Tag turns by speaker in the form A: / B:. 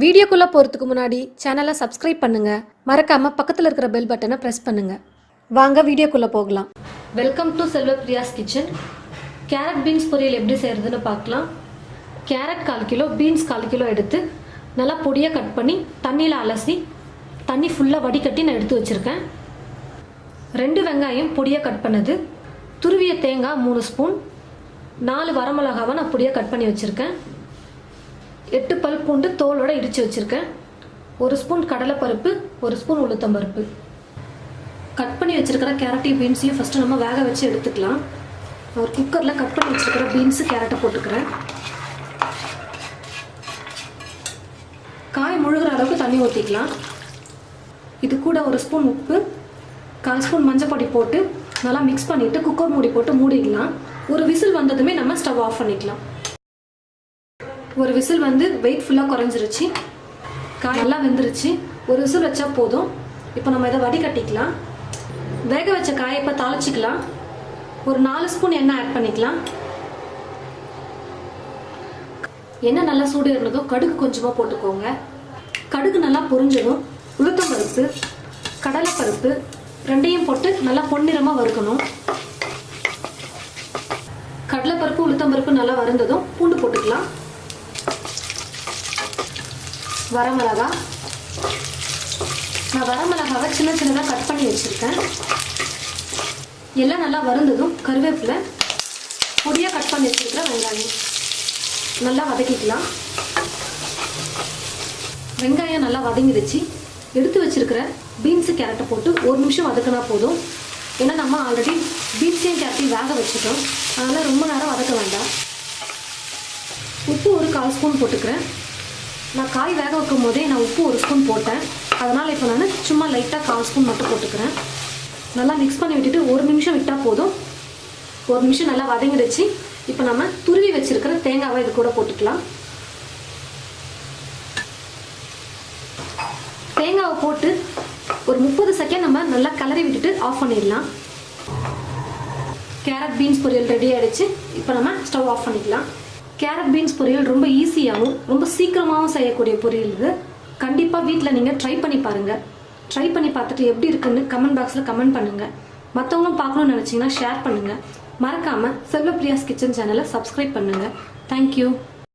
A: வீடியோக்குள்ளே போகிறதுக்கு முன்னாடி சேனலை சப்ஸ்கிரைப் பண்ணுங்கள். மறக்காமல் பக்கத்தில் இருக்கிற பெல் பட்டனை ப்ரெஸ் பண்ணுங்கள். வாங்க வீடியோக்குள்ளே போகலாம். வெல்கம் டு செல்வ பிரியாஸ் கிச்சன். கேரட் பீன்ஸ் பொரியல் எப்படி செய்கிறதுன்னு பார்க்கலாம். கேரட் 1/4 கிலோ, பீன்ஸ் 1/4 கிலோ எடுத்து நல்லா பொடியாக கட் பண்ணி தண்ணியில் அலசி தண்ணி ஃபுல்லாக வடிகட்டி நான் எடுத்து வச்சுருக்கேன். 2 வெங்காயம் பொடியாக கட் பண்ணது, துருவிய தேங்காய் 3 ஸ்பூன், 4 வரமிளகாவை நான் பொடியாக கட் பண்ணி வச்சுருக்கேன், 8 பல் பூண்டு தோலோட இடித்து வச்சுருக்கேன், 1 ஸ்பூன் கடலைப்பருப்பு, 1 ஸ்பூன் உளுத்தம்பருப்பு. கட் பண்ணி வச்சுருக்கிற கேரட்டையும் பீன்ஸையும் ஃபஸ்ட்டு நம்ம வேக வச்சு எடுத்துக்கலாம். ஒரு குக்கரில் கட் பண்ணி வச்சுருக்கிற பீன்ஸு கேரட்டை போட்டுக்கிறேன். காய் முழுகிற அளவுக்கு தண்ணி ஊற்றிக்கலாம். இது கூட 1 ஸ்பூன் உப்பு, 1/4 ஸ்பூன் மஞ்சள் பொடி போட்டு நல்லா மிக்ஸ் பண்ணிவிட்டு குக்கர் மூடி போட்டு மூடிடலாம். ஒரு விசில் வந்ததுமே நம்ம ஸ்டவ் ஆஃப் பண்ணிக்கலாம். ஒரு விசில் வந்து வெயிட் ஃபுல்லாக குறைஞ்சிருச்சு, காய் நல்லா வெந்துருச்சு. ஒரு விசில் வச்சா போதும். இப்போ நம்ம இதை வடிகட்டிக்கலாம். வேக வச்ச காயை இப்போ தாளிச்சிக்கலாம். ஒரு 4 ஸ்பூன் எண்ணெய் ஆட் பண்ணிக்கலாம். எண்ணெய் நல்லா சூடு இருந்ததும் கடுகு கொஞ்சமாக போட்டுக்கோங்க. கடுகு நல்லா பொரிஞ்சதும் உளுத்தம்பருப்பு, கடலைப்பருப்பு 2யும் போட்டு நல்லா பொன்னிறமாக வறுக்கணும். கடலைப்பருப்பு உளுத்தம்பருப்பு நல்லா வறுந்ததும் பூண்டு போட்டுக்கலாம். வரமிளகா, நான் வரமிளகாவை சின்ன சின்னதாக கட் பண்ணி வச்சுருக்கேன். எல்லாம் நல்லா வறுந்ததும் கருவேப்பிலை, பொடியாக கட் பண்ணி வச்சுருக்கிற வெங்காயம் நல்லா வதக்கிக்கலாம். வெங்காயம் நல்லா வதங்கிடுச்சு. எடுத்து வச்சுருக்கிற பீன்ஸு கேரட்டை போட்டு 1 நிமிஷம் வதக்கினா போதும். ஏன்னா நம்ம ஆல்ரெடி பீன்ஸையும் கேரட்டையும் வேக வச்சுட்டோம், அதனால் ரொம்ப நேரம் வதக்க வேண்டாம். உப்பு ஒரு 1/4 ஸ்பூன் போட்டுக்கிறேன். நான் காய் வேக வைக்கும் போதே நான் உப்பு 1 ஸ்பூன் போட்டேன், அதனால் இப்போ நான் சும்மா லைட்டாக 1/4 ஸ்பூன் மட்டும் போட்டுக்கிறேன். நல்லா மிக்ஸ் பண்ணி விட்டுட்டு 1 நிமிஷம் விட்டால் போதும். 1 நிமிஷம் நல்லா வதங்கிடுச்சு. இப்போ நம்ம துருவி வச்சுருக்கிற தேங்காவை இது கூட போட்டுக்கலாம். தேங்காவை போட்டு ஒரு 30 செகண்ட் நம்ம நல்லா கிளறி விட்டுட்டு ஆஃப் பண்ணிடலாம். கேரட் பீன்ஸ் பொரியல் ரெடி ஆகிடுச்சு. இப்போ நம்ம ஸ்டவ் ஆஃப் பண்ணிக்கலாம். கேரட் பீன்ஸ் பொரியல் ரொம்ப ஈஸியாகவும் ரொம்ப சீக்கிரமாகவும் செய்யக்கூடிய பொரியல் இது. கண்டிப்பாக வீட்டில் நீங்கள் ட்ரை பண்ணி பாருங்கள். ட்ரை பண்ணி பார்த்துட்டு எப்படி இருக்குன்னு கமெண்ட் பாக்ஸில் கமெண்ட் பண்ணுங்கள். மற்றவங்களும் பார்க்கணுன்னு நினச்சிங்கன்னா ஷேர் பண்ணுங்கள். மறக்காமல் செல்வ பிரியாஸ் கிச்சன் சேனலை சப்ஸ்கிரைப் பண்ணுங்கள். தேங்க்யூ.